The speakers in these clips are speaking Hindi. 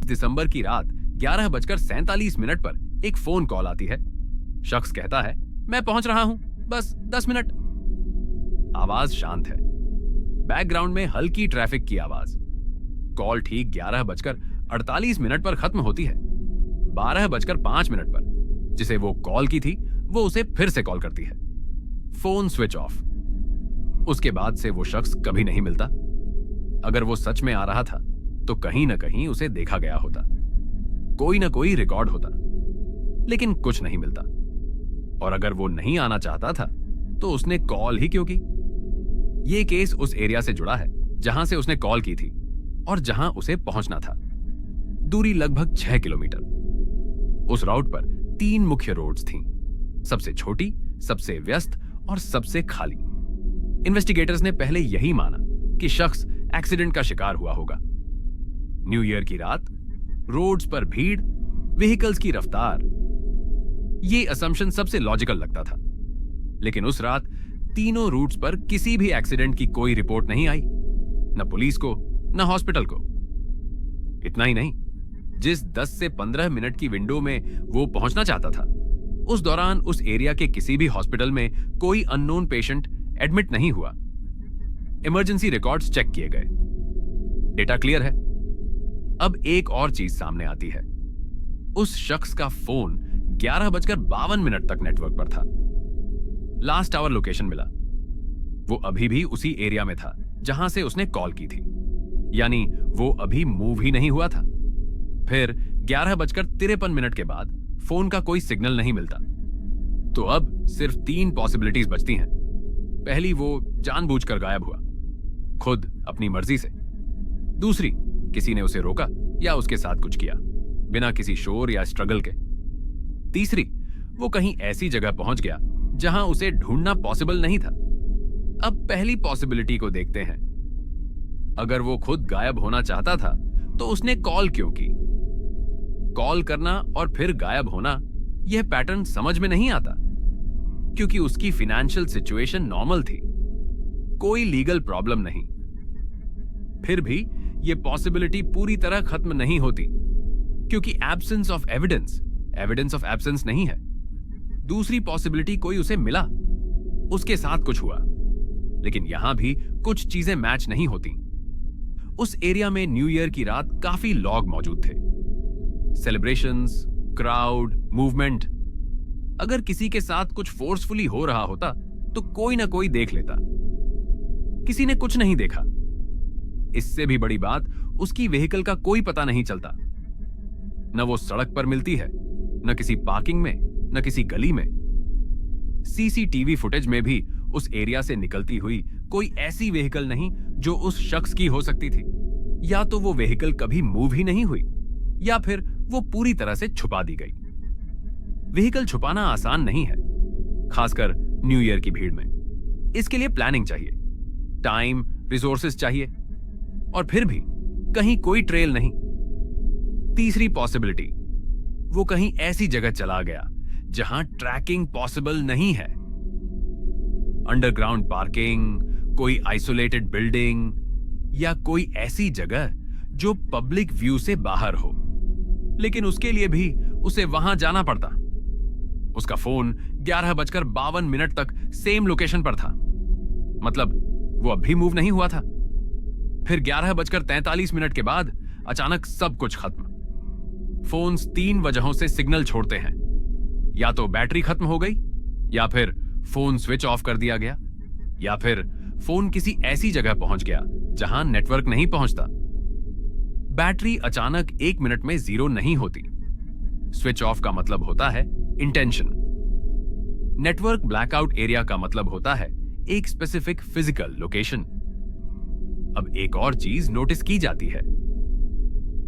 दिसंबर की रात 11:47 पर एक फोन कॉल आती है। शख्स कहता है, मैं पहुंच रहा हूं, बस 10 मिनट। आवाज शांत है, बैकग्राउंड में हल्की ट्रैफिक की आवाज। कॉल ठीक 11:48 पर खत्म होती है। 12:05 पर जिसे वो कॉल की थी, वो उसे फिर से कॉल करती है। Phone switch off. उसके बाद से वो शख्स कभी नहीं मिलता। अगर वो सच में आ रहा था तो कहीं ना कहीं उसे देखा गया होता, कोई ना कोई रिकॉर्ड होता, लेकिन कुछ नहीं मिलता। और अगर वो नहीं आना चाहता था तो उसने कॉल ही क्यों की? ये केस उस एरिया से जुड़ा है जहां से उसने कॉल की थी और जहां उसे पहुंचना था। दूरी लगभग 6 किलोमीटर। उस राउट पर 3 मुख्य रोड्स थीं, सबसे छोटी, सबसे व्यस्त और सबसे खाली। इन्वेस्टिगेटर्स ने पहले यही माना कि शख्स एक्सीडेंट का शिकार हुआ होगा। न्यू ईयर की रात, रोड्स पर भीड़, व्हीकल्स की रफ्तार, ये असम्पशन सबसे लॉजिकल लगता था। लेकिन उस रात तीनों रूट्स पर किसी भी एक्सीडेंट की कोई रिपोर्ट नहीं आई, न पुलिस को, न हॉस्पिटल को। इतना ही नहीं, जिस 10 से 15 मिनट की विंडो में वो पहुंचना चाहता था, उस दौरान उस एरिया के किसी भी हॉस्पिटल में कोई अननोन पेशेंट एडमिट नहीं हुआ। इमरजेंसी रिकॉर्ड्स चेक किए गए, डेटा क्लियर है। अब एक और चीज सामने आती है। उस शख्स का फोन 11:52 तक नेटवर्क पर था। लास्ट आवर लोकेशन मिला। वो अभी भी उसी एरिया में था जहां से उसने कॉल की थी, यानी वो अभी मूव ही नहीं हुआ था। फिर 11:53 के बाद फोन का कोई सिग्नल नहीं मिलता। तो अब सिर्फ 3 पॉसिबिलिटीज बचती हैं। पहली, वो जानबूझकर गायब हुआ, खुद अपनी मर्जी से। दूसरी, किसी ने उसे रोका या उसके साथ कुछ किया, बिना किसी शोर या स्ट्रगल के। तीसरी, वो कहीं ऐसी जगह पहुंच गया जहां उसे ढूंढना पॉसिबल नहीं था। अब पहली पॉसिबिलिटी को देखते हैं। अगर वो खुद गायब होना चाहता था तो उसने कॉल क्यों की? कॉल करना और फिर गायब होना, यह पैटर्न समझ में नहीं आता, क्योंकि उसकी फाइनेंशियल सिचुएशन नॉर्मल थी, कोई लीगल प्रॉब्लम नहीं। फिर भी यह पॉसिबिलिटी पूरी तरह खत्म नहीं होती, क्योंकि absence of evidence evidence of absence नहीं है। दूसरी पॉसिबिलिटी, कोई उसे मिला, उसके साथ कुछ हुआ, लेकिन यहां भी कुछ चीजें मैच नहीं होती। उस एरिया में न्यू ईयर की रात काफी लॉग मौजूद थे, सेलिब्रेशंस, क्राउड, मूवमेंट। अगर किसी के साथ कुछ फोर्सफुली हो रहा होता तो कोई ना कोई देख लेता। किसी ने कुछ नहीं देखा। इससे भी बड़ी बात, उसकी व्हीकल का कोई पता नहीं चलता। न वो सड़क पर मिलती है, न किसी पार्किंग में, न किसी गली में। सीसीटीवी फुटेज में भी उस एरिया से निकलती हुई कोई ऐसी व्हीकल नहीं जो उस शख्स की हो सकती थी। या तो वो व्हीकल कभी मूव ही नहीं हुई, या फिर वो पूरी तरह से छुपा दी गई। व्हीकल छुपाना आसान नहीं है, खासकर न्यू ईयर की भीड़ में। इसके लिए प्लानिंग चाहिए, टाइम, रिसोर्सेज चाहिए, और फिर भी कहीं कोई ट्रेल नहीं। तीसरी पॉसिबिलिटी, वो कहीं ऐसी जगह चला गया जहां ट्रैकिंग पॉसिबल नहीं है। अंडरग्राउंड पार्किंग, कोई आइसोलेटेड बिल्डिंग, या कोई ऐसी जगह जो पब्लिक व्यू से बाहर हो। लेकिन उसके लिए भी उसे वहां जाना पड़ता। उसका फोन 11:52 तक सेम लोकेशन पर था, मतलब वो अभी मूव नहीं हुआ था। फिर 11:43 के बाद अचानक सब कुछ खत्म। फोन्स 3 वजहों से सिग्नल छोड़ते हैं, या तो बैटरी खत्म हो गई, या फिर फोन स्विच ऑफ कर दिया गया, या फिर फोन किसी ऐसी जगह पहुंच गया जहां नेटवर्क नहीं पहुंचता। बैटरी अचानक 1 मिनट में 0 नहीं होती। स्विच ऑफ का मतलब होता है इंटेंशन। नेटवर्क ब्लैकआउट एरिया का मतलब होता है एक स्पेसिफिक फिजिकल लोकेशन। अब एक और चीज नोटिस की जाती है।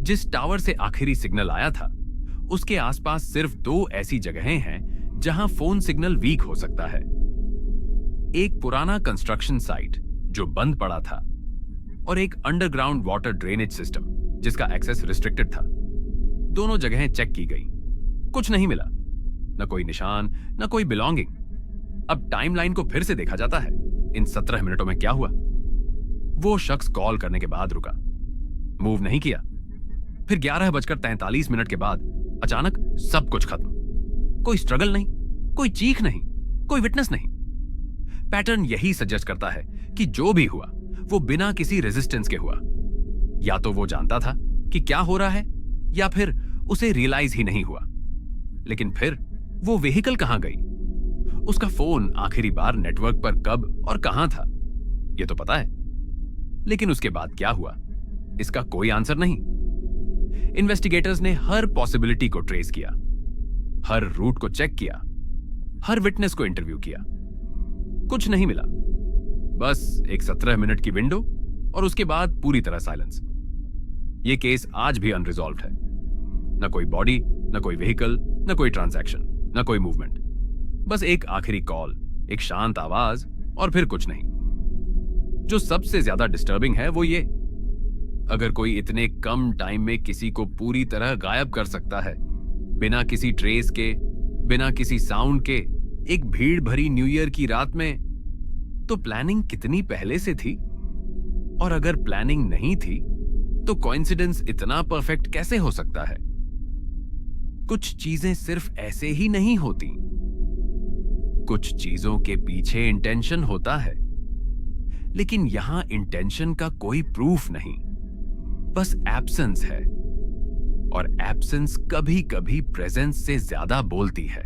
जिस टावर से आखिरी सिग्नल आया था, उसके आसपास सिर्फ 2 ऐसी जगहें हैं जहां फोन सिग्नल वीक हो सकता है। एक पुराना कंस्ट्रक्शन साइट जो बंद पड़ा था, और एक अंडरग्राउंड वाटर ड्रेनेज सिस्टम जिसका एक्सेस रिस्ट्रिक्टेड था। दोनों जगहें चेक की गई, कुछ नहीं मिला, न कोई निशान, न कोई बिलोंगिंग। अब टाइमलाइन को फिर से देखा जाता है। इन 17 मिनटों में क्या हुआ? वो शख्स कॉल करने के बाद रुका, मूव नहीं किया। फिर 11:43 के बाद अचानक सब कुछ खत्म। कोई स्ट्रगल नहीं, कोई चीख नहीं, कोई विटनेस नहीं। पैटर्न यही सजेस्ट करता है कि जो भी हुआ वो बिना किसी रेजिस्टेंस के हुआ। या तो वो जानता था कि क्या हो रहा है, या फिर उसे रियलाइज ही नहीं हुआ। लेकिन फिर वो व्हीकल कहां गई? उसका फोन आखिरी बार नेटवर्क पर कब और कहां था, ये तो पता है, लेकिन उसके बाद क्या हुआ, इसका कोई आंसर नहीं। इन्वेस्टिगेटर्स ने हर पॉसिबिलिटी को ट्रेस किया, हर रूट को चेक किया, हर विटनेस को इंटरव्यू किया। कुछ नहीं मिला। बस एक 17 मिनट की विंडो और उसके बाद पूरी तरह साइलेंस। यह केस आज भी अनरिजॉल्व्ड है। न कोई बॉडी, न कोई व्हीकल, न कोई ट्रांजैक्शन, न कोई मूवमेंट। बस एक आखिरी कॉल, एक शांत आवाज और फिर कुछ नहीं। जो सबसे ज्यादा डिस्टर्बिंग है वो ये, अगर कोई इतने कम टाइम में किसी को पूरी तरह गायब कर सकता है, बिना किसी ट्रेस के, बिना किसी साउंड के, एक भीड़ भरी न्यू ईयर की रात में, तो प्लानिंग कितनी पहले से थी? और अगर प्लानिंग नहीं थी तो कोइंसिडेंस इतना परफेक्ट कैसे हो सकता है? कुछ चीजें सिर्फ ऐसे ही नहीं होती, कुछ चीजों के पीछे इंटेंशन होता है। लेकिन यहां इंटेंशन का कोई प्रूफ नहीं, बस एब्सेंस है। और एब्सेंस कभी कभी प्रेजेंस से ज्यादा बोलती है।